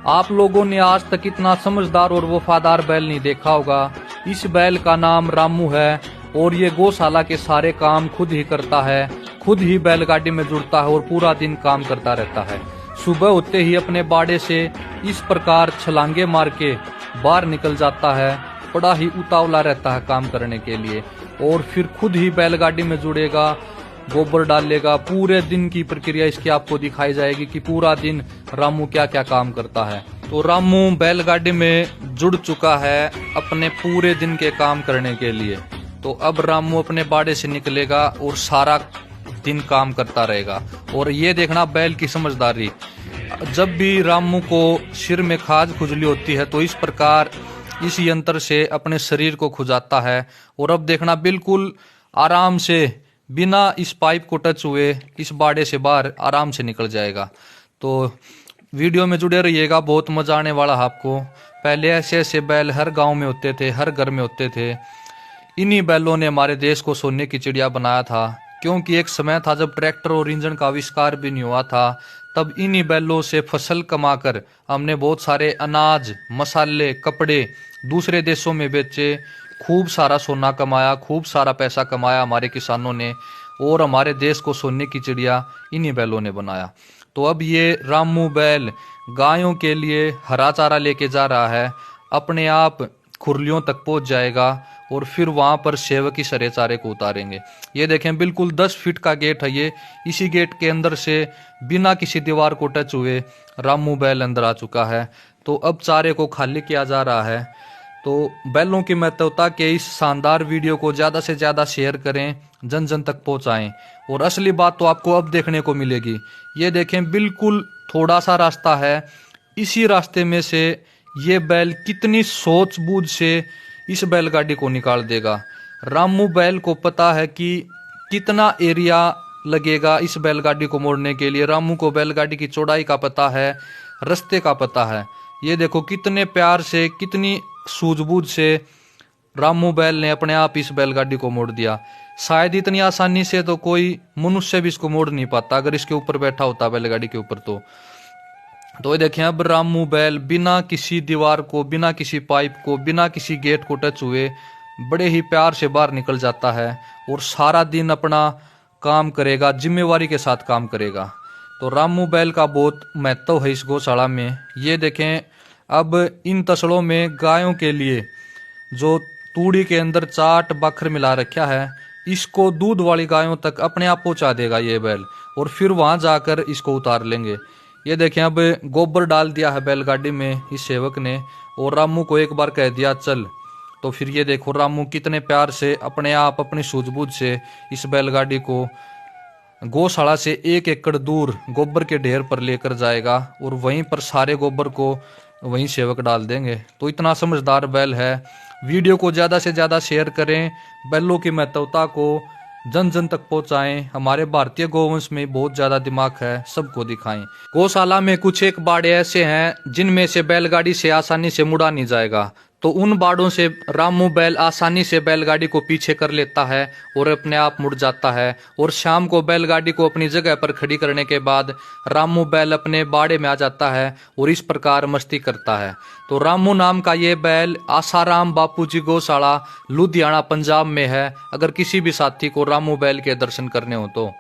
आप लोगों ने आज तक इतना समझदार और वफादार बैल नहीं देखा होगा। इस बैल का नाम रामू है और ये गौशाला के सारे काम खुद ही करता है, खुद ही बैलगाड़ी में जुड़ता है और पूरा दिन काम करता रहता है। सुबह होते ही अपने बाड़े से इस प्रकार छलांगे मार के बाहर निकल जाता है। बड़ा ही उतावला रहता है काम करने के लिए और फिर खुद ही बैलगाड़ी में जुड़ेगा, गोबर डालेगा। पूरे दिन की प्रक्रिया इसकी आपको दिखाई जाएगी कि पूरा दिन रामू क्या क्या काम करता है। तो रामू बैलगाड़ी में जुड़ चुका है अपने पूरे दिन के काम करने के लिए। तो अब रामू अपने बाड़े से निकलेगा और सारा दिन काम करता रहेगा। और ये देखना बैल की समझदारी, जब भी रामू को सिर में खाज खुजली होती है तो इस प्रकार इस यंत्र से अपने शरीर को खुजाता है। और अब देखना बिल्कुल आराम से बिना इस पाइप को टच हुए इस बाड़े से बाहर आराम से निकल जाएगा। तो वीडियो में जुड़े रहिएगा, बहुत मजा आने वाला है आपको। पहले ऐसे ऐसे बैल हर गांव में होते थे, हर घर में होते थे। इन्हीं बैलों ने हमारे देश को सोने की चिड़िया बनाया था, क्योंकि एक समय था जब ट्रैक्टर और इंजन का आविष्कार भी नहीं हुआ था। तब इन्हीं बैलों से फसल कमाकर हमने बहुत सारे अनाज, मसाले, कपड़े दूसरे देशों में बेचे, खूब सारा सोना कमाया, खूब सारा पैसा कमाया हमारे किसानों ने। और हमारे देश को सोने की चिड़िया इन्हीं बैलों ने बनाया। तो अब ये रामू बैल गायों के लिए हरा चारा लेके जा रहा है, अपने आप खुरलियों तक पहुंच जाएगा और फिर वहां पर सेवक इस हरे चारे को उतारेंगे। ये देखें बिल्कुल 10 फीट का गेट है ये। इसी गेट के अंदर से बिना किसी दीवार को टच हुए रामू बैल अंदर आ चुका है। तो अब चारे को खाली किया जा रहा है। तो बैलों की महत्वता के इस शानदार वीडियो को ज्यादा से ज्यादा शेयर करें, जन जन तक पहुंचाएं। और असली बात तो आपको अब देखने को मिलेगी। ये देखें बिल्कुल थोड़ा सा रास्ता है, इसी रास्ते में से ये बैल कितनी सूझबूझ से इस बैलगाड़ी को निकाल देगा। रामू बैल को पता है कि कितना एरिया लगेगा इस बैलगाड़ी को मोड़ने के लिए। रामू को बैलगाड़ी की चौड़ाई का पता है, रास्ते का पता है। ये देखो कितने प्यार से, कितनी सूझबूझ से रामू बैल ने अपने आप इस बैलगाड़ी को मोड़ दिया। शायद इतनी आसानी से तो कोई मनुष्य भी इसको मोड़ नहीं पाता अगर इसके ऊपर बैठा होता बैलगाड़ी के ऊपर। तो ये देखें अब रामू बैल बिना किसी दीवार को, बिना किसी पाइप को, बिना किसी गेट को टच हुए बड़े ही प्यार से बाहर निकल जाता है और सारा दिन अपना काम करेगा, जिम्मेवारी के साथ काम करेगा। तो रामू बैल का बहुत महत्व है इस गौशाला में। ये देखें अब इन तसड़ों में गायों के लिए जो तूड़ी के अंदर चाट बखर मिला रखा है, इसको दूध वाली गायों तक अपने आप पहुंचा देगा ये बैल और फिर वहां जाकर इसको उतार लेंगे। ये देखें अब गोबर डाल दिया है बैलगाड़ी में इस सेवक ने और रामू को एक बार कह दिया चल। तो फिर ये देखो रामू कितने प्यार से अपने आप अपनी सूझबूझ से इस बैलगाड़ी को गौशाला से 1 एकड़ दूर गोबर के ढेर पर लेकर जाएगा और वहीं पर सारे गोबर को वहीं सेवक डाल देंगे। तो इतना समझदार बैल है। वीडियो को ज्यादा से ज्यादा शेयर करें, बैलों की महत्वता को जन जन तक पहुंचाएं। हमारे भारतीय गौवंश में बहुत ज्यादा दिमाग है, सबको दिखाएं। गौशाला में कुछ एक बाड़े ऐसे हैं जिनमें से बैलगाड़ी से आसानी से मुड़ा नहीं जाएगा। तो उन बाड़ों से रामू बैल आसानी से बैलगाड़ी को पीछे कर लेता है और अपने आप मुड़ जाता है। और शाम को बैलगाड़ी को अपनी जगह पर खड़ी करने के बाद रामू बैल अपने बाड़े में आ जाता है और इस प्रकार मस्ती करता है। तो रामू नाम का ये बैल आसाराम बापूजी गौशाला लुधियाना पंजाब में है। अगर किसी भी साथी को रामू बैल के दर्शन करने हो तो